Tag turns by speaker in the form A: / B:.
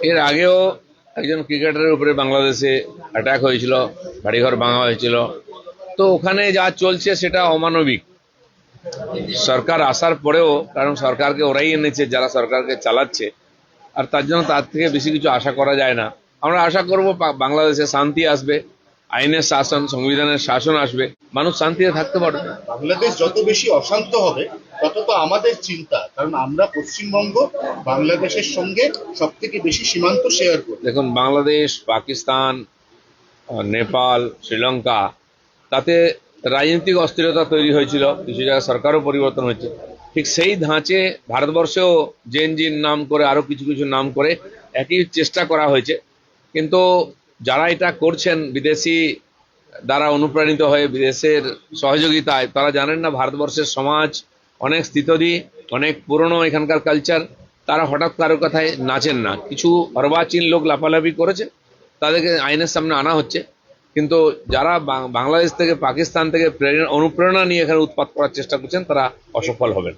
A: এর আগেও একজন ক্রিকেটারের উপরে বাংলাদেশে অ্যাটাক হয়েছিল, বাড়িঘর ভাঙা হয়েছিল। তো ওখানে যা চলছে সেটা অমানবিক। সরকার আসার পরেও, কারণ সরকারকে ওরাই এনেছে যারা সরকারকে চালাচ্ছে, আর তার জন্য তার থেকে বেশি কিছু আশা করা যায় না। আমরা আশা করব বাংলাদেশে শান্তি আসবে, আইনের শাসন, সংবিধানের শাসন আসবে, মানুষ শান্তিতে থাকতে পারবে।
B: বাংলাদেশ যত বেশি অশান্ত হবে তত তো আমাদের চিন্তা, কারণ আমরা পশ্চিমবঙ্গ বাংলাদেশের সঙ্গে সব থেকে বেশি সীমান্ত শেয়ার করি।
A: দেখুন, বাংলাদেশ, পাকিস্তান, নেপাল, শ্রীলঙ্কা, তাতে রাজনৈতিক অস্থিরতা তৈরি হয়েছিল, কিছু জায়গায় সরকারও পরিবর্তন হয়েছে। ঠিক সেই ধাঁচে ভারতবর্ষেও জেএনজির নাম করে, আরো কিছু কিছু নাম করে একই চেষ্টা করা হয়েছে। কিন্তু যারা এটা করছেন বিদেশি দ্বারা অনুপ্রাণিত হয়ে, বিদেশের সহযোগিতায়, তারা জানেন না ভারতবর্ষের সমাজ অনেক স্থিতধী, অনেক পুরনো এখানকার কালচার। তারা হঠাৎ কারো কথায় নাচেন না। কিছু অর্বাচীন লোক লাফালাফি করেছে, তাদেরকে আইনের সামনে আনা হচ্ছে। কিন্তু যারা বাংলাদেশ থেকে, পাকিস্তান থেকে অনুপ্রেরণা নিয়ে এখানে উৎপাত করার চেষ্টা করছেন, তারা অসফল হবেন।